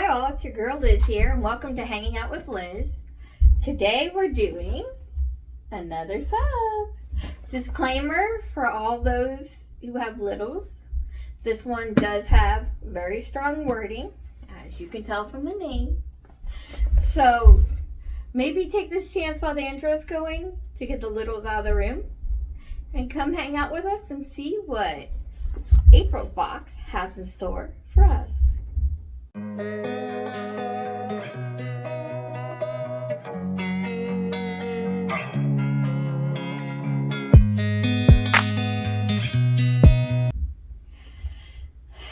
Hi all, it's your girl Liz here and welcome to Hanging Out with Liz. Today we're doing another sub. Disclaimer for all those who have littles. This one does have very strong wording, as you can tell from the name. So maybe take this chance while the intro is going to get the littles out of the room and come hang out with us and see what April's box has in store for us.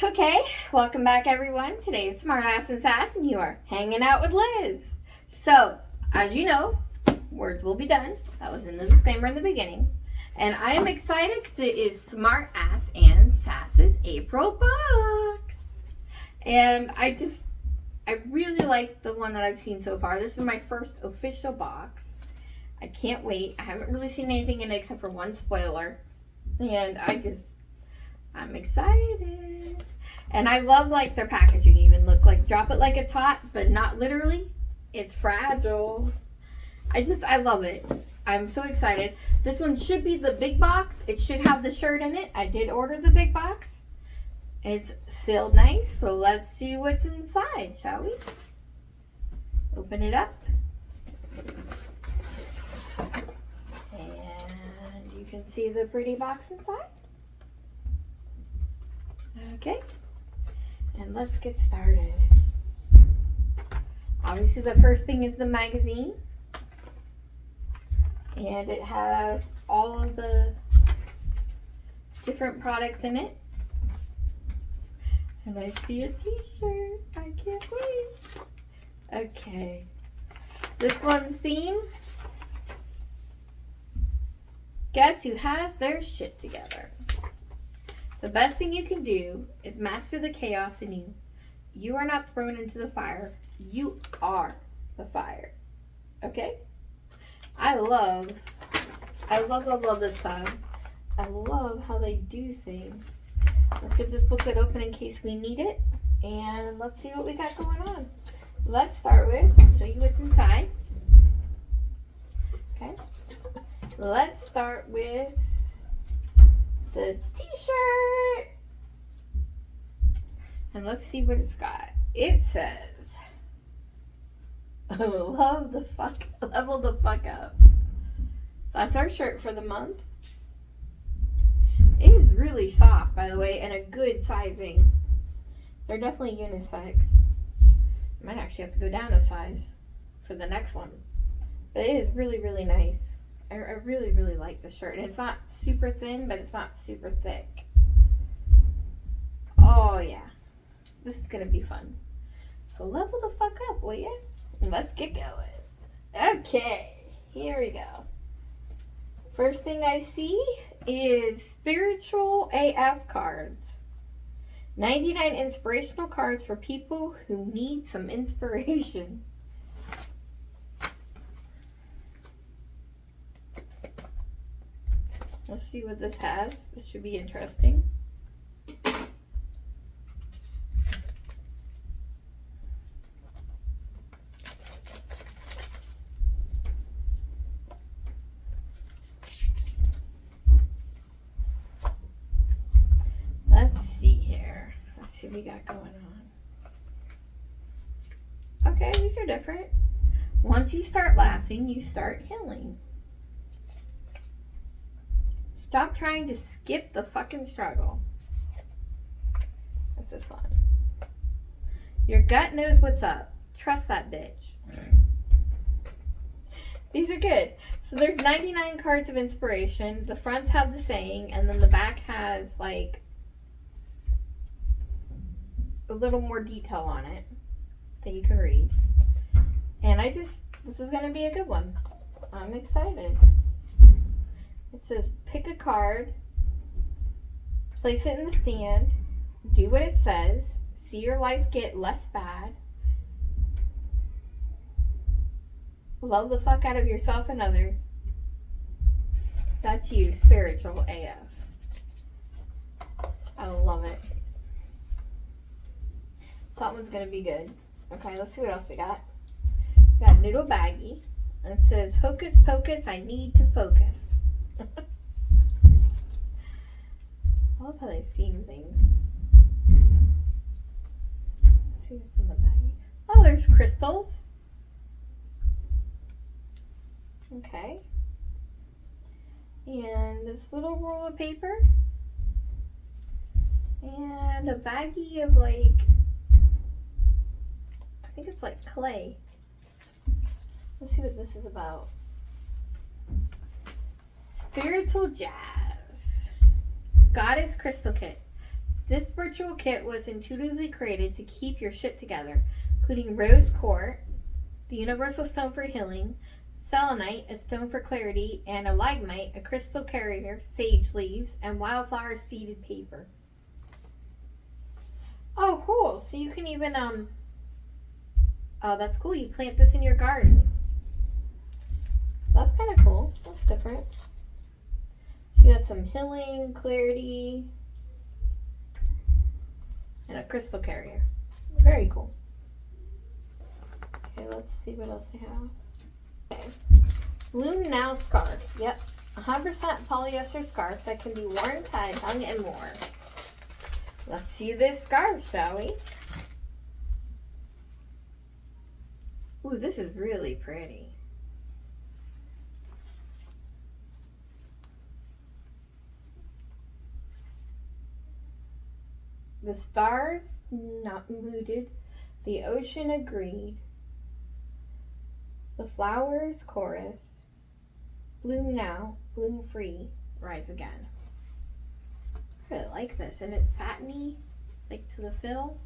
Okay, welcome back everyone. Today is Smartass and Sass and you are hanging out with Liz. So, as you know, words will be done. That was in the disclaimer in the beginning. And I am excited because it is Smartass and Sass's April box. And I really like the one that I've seen so far. This is my first official box. I can't wait. I haven't really seen anything in it except for one spoiler. And I'm excited. And I love like their packaging even. Look like drop it like it's hot, but not literally. It's fragile. I love it. I'm so excited. This one should be the big box. It should have the shirt in it. I did order the big box. It's sealed nice, so let's see what's inside, shall we? Open it up. And you can see the pretty box inside. Okay, and let's get started. Obviously the first thing is the magazine. And it has all of the different products in it. And I see a t-shirt. I can't wait. Okay. This one's theme. Guess who has their shit together? The best thing you can do is master the chaos in you. You are not thrown into the fire. You are the fire. Okay? I love this side. I love how they do things. Let's get this booklet open in case we need it. And let's see what we got going on. Let's start with, show you what's inside. Okay. Let's start with the t-shirt. And let's see what it's got. It says, level the fuck up. So that's our shirt for the month. It is really soft, by the way, and a good sizing. They're definitely unisex. I might actually have to go down a size for the next one. But it is really, really nice. I really, really like the shirt. And it's not super thin, but it's not super thick. Oh, yeah. This is going to be fun. So level the fuck up, will ya? Let's get going. Okay, here we go. First thing I see is Spiritual AF cards. 99 inspirational cards for people who need some inspiration. Let's see what this has. This should be interesting. What we got going on. Okay, these are different. Once you start laughing, you start healing. Stop trying to skip the fucking struggle. What's this one? Your gut knows what's up. Trust that bitch. These are good. So there's 99 cards of inspiration. The fronts have the saying, and then the back has like a little more detail on it that you can read. And this is going to be a good one. I'm excited. It says, pick a card, place it in the stand, do what it says, see your life get less bad, love the fuck out of yourself and others. That's you, Spiritual AF. I love it. Something's gonna be good. Okay, let's see what else we got. We got Noodle Baggie. And it says, Hocus Pocus, I need to focus. I love how they theme things. Let's see what's in the baggie. Oh, there's crystals. Okay. And this little roll of paper. And a baggie of like, I think it's like clay. Let's see what this is about. Spiritual Jazz. Goddess Crystal Kit. This virtual kit was intuitively created to keep your shit together, including rose quartz, the universal stone for healing, selenite, a stone for clarity, and a lignite, a crystal carrier, sage leaves, and wildflower seeded paper. Oh, cool. So you can even, oh, that's cool. You plant this in your garden. That's kind of cool. That's different. So you got some healing, clarity, and a crystal carrier. Very cool. Okay, let's see what else they have. Okay. Bloom Now scarf. Yep. 100% polyester scarf that can be worn, tied, hung, and more. Let's see this scarf, shall we? Ooh, this is really pretty. The stars not mooted, the ocean agreed, the flowers chorus, bloom now, bloom free, rise again. I really like this, and it's satiny, like to the fill.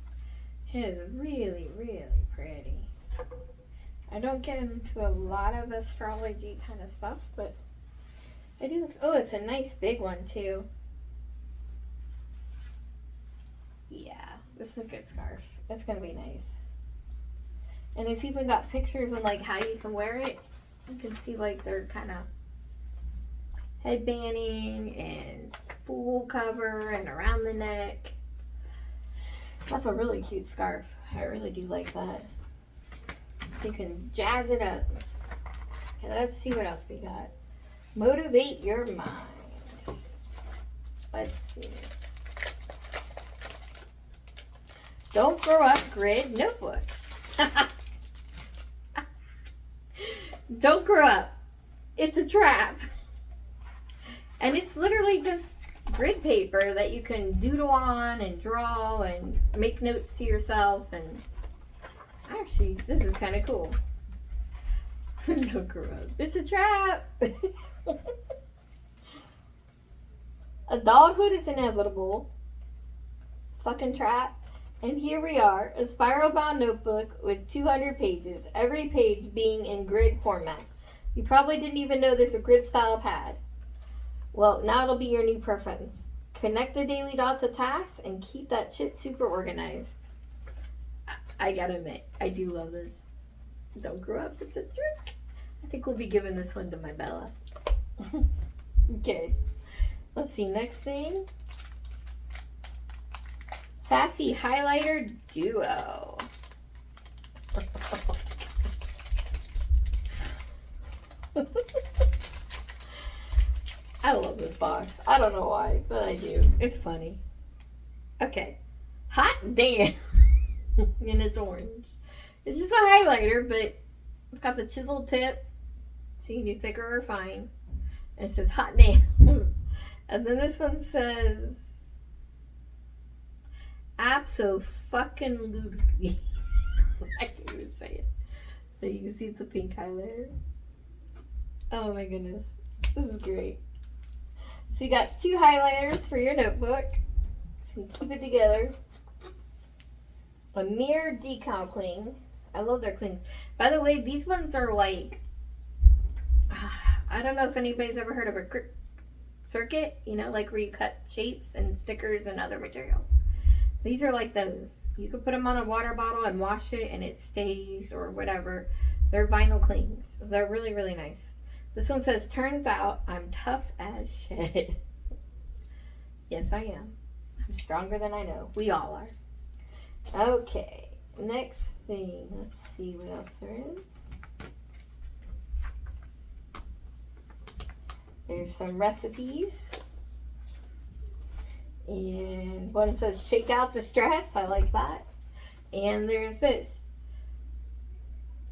It is really, really pretty. I don't get into a lot of astrology kind of stuff, but I do. Oh, it's a nice big one too. Yeah, this is a good scarf. It's gonna be nice. And it's even got pictures on like how you can wear it. You can see like they're kind of headbanding and full cover and around the neck. That's a really cute scarf. I really do like that. You can jazz it up. Okay, let's see what else we got. Motivate your mind. Let's see. Don't Grow Up Grid Notebook. Don't grow up. It's a trap. And it's literally just grid paper that you can doodle on and draw and make notes to yourself. And actually, this is kind of cool. Don't grow up. It's a trap. Adulthood is inevitable. Fucking trap. And here we are, a spiral bound notebook with 200 pages, every page being in grid format. You probably didn't even know there's a grid style pad. Well, now it'll be your new preference. Connect the daily dots of tasks and keep that shit super organized. I gotta admit, I do love this. Don't grow up, it's a trick. I think we'll be giving this one to my Bella. Okay, let's see, next thing. Sassy Highlighter Duo. I love this box. I don't know why, but I do. It's funny. Okay. Hot damn. And it's orange. It's just a highlighter, but it's got the chisel tip, so you can do thicker or fine. And it says hot damn. And then this one says abso-fucking-lutely. I can't even say it. So you can see it's a pink highlighter. Oh my goodness. This is great. So you got 2 highlighters for your notebook. So you keep it together. A mirror decal cling. I love their clings. By the way, these ones are like, I don't know if anybody's ever heard of a circuit, you know, like where you cut shapes and stickers and other material. These are like those. You can put them on a water bottle and wash it and it stays or whatever. They're vinyl clings. They're really, really nice. This one says, turns out I'm tough as shit. Yes, I am. I'm stronger than I know. We all are. Okay. Next thing. Let's see what else there is. There's some recipes. And one says shake out the stress. I like that. And there's this.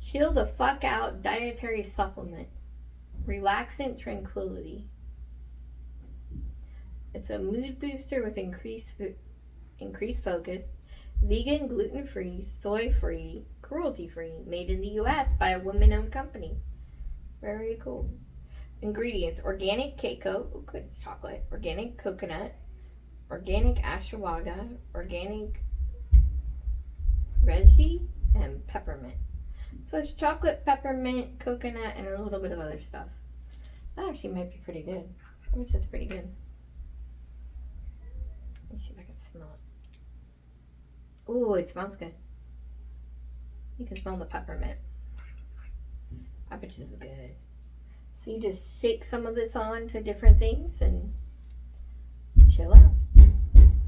Chill the fuck out dietary supplement. Relaxant tranquility. It's a mood booster with increased focus. Vegan, gluten-free, soy-free, cruelty-free. Made in the U.S. by a woman-owned company. Very cool. Ingredients. Organic cacao. Oh, good. It's chocolate. Organic coconut. Organic ashwagandha. Organic reishi. And peppermint. So it's chocolate, peppermint, coconut, and a little bit of other stuff. That actually might be pretty good. Which is pretty good. Let me see if I can smell it. Ooh, it smells good. You can smell the peppermint. I bet this is good. So you just shake some of this on to different things and chill out.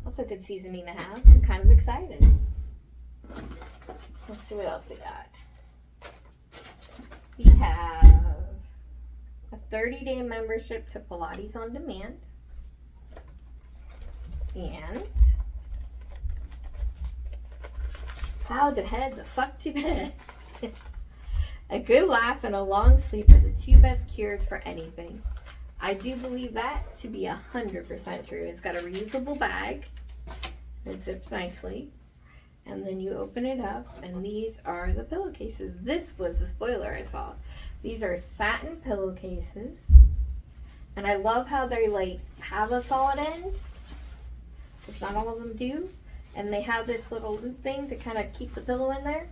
That's a good seasoning to have. I'm kind of excited. Let's see what else we got. We have a 30-day membership to Pilates on Demand. And how to head the fuck to bed. A good laugh and a long sleep are the two best cures for anything. I do believe that to be 100% true. It's got a reusable bag. It zips nicely. And then you open it up, and these are the pillowcases. This was the spoiler I saw. These are satin pillowcases. And I love how they like have a solid end. Because not all of them do. And they have this little loop thing to kind of keep the pillow in there.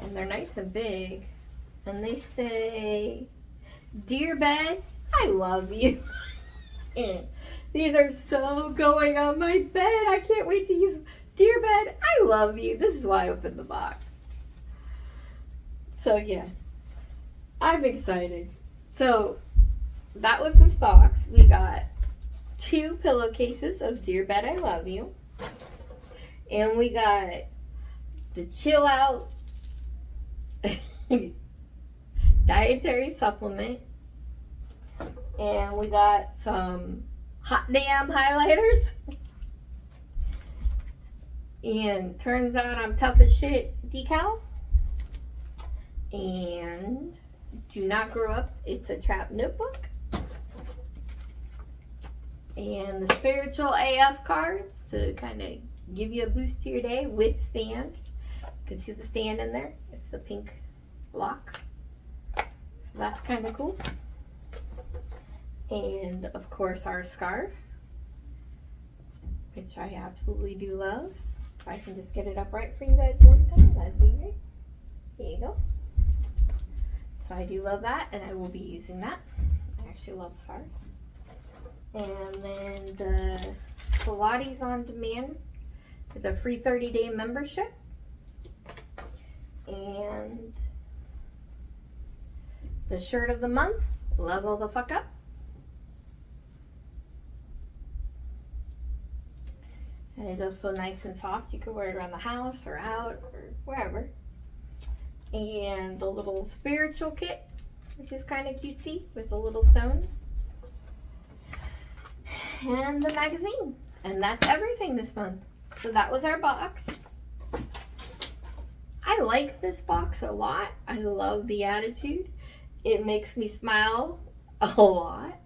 And they're nice and big. And they say, "Dear bed, I love you." These are so going on my bed. I can't wait to use them. Dear bed, I love you. This is why I opened the box. So yeah, I'm excited. So that was this box. We got 2 pillowcases of Dear Bed, I Love You. And we got the Chill Out dietary supplement. And we got some Hot Damn highlighters. And turns out I'm tough as shit decal. And Do Not Grow Up, It's a Trap notebook. And the spiritual AF cards to kind of give you a boost to your day with stand. You can see the stand in there. It's the pink block. So that's kind of cool. And of course our scarf, which I absolutely do love. If I can just get it upright for you guys one time, that'd be great. Here you go. So I do love that, and I will be using that. I actually love scarves. And then the Pilates on Demand with a free 30-day membership. And the shirt of the month, Level the Fuck Up. And it does feel nice and soft. You can wear it around the house or out or wherever. And the little spiritual kit, which is kind of cutesy with the little stones. And the magazine. And that's everything this month. So that was our box. I like this box a lot. I love the attitude. It makes me smile a lot.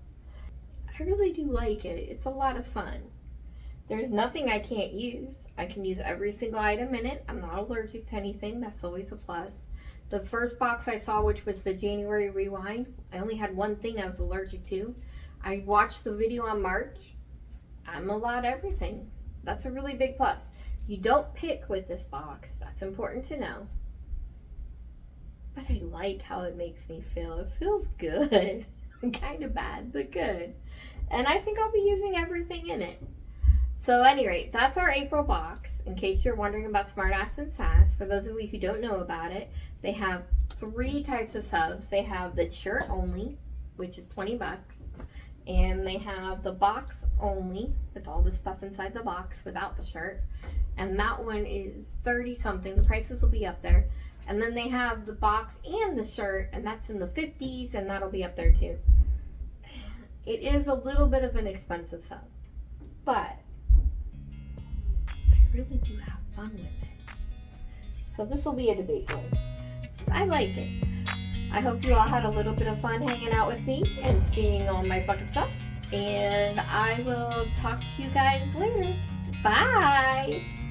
I really do like it. It's a lot of fun. There's nothing I can't use. I can use every single item in it. I'm not allergic to anything. That's always a plus. The first box I saw, which was the January Rewind, I only had one thing I was allergic to. I watched the video on March. I'm allowed everything. That's a really big plus. You don't pick with this box. That's important to know. But I like how it makes me feel. It feels good. Kind of bad, but good. And I think I'll be using everything in it. So at any rate, that's our April box. In case you're wondering about Smartass and Sass, for those of you who don't know about it, they have 3 types of subs. They have the shirt only, which is $20. And they have the box only with all the stuff inside the box without the shirt. And that one is 30 something. The prices will be up there. And then they have the box and the shirt, and that's in the 50s, and that'll be up there too. It is a little bit of an expensive sub, but I really do have fun with it. So this will be a debate one. I like it. I hope you all had a little bit of fun hanging out with me and seeing all my fucking stuff. And I will talk to you guys later. Bye!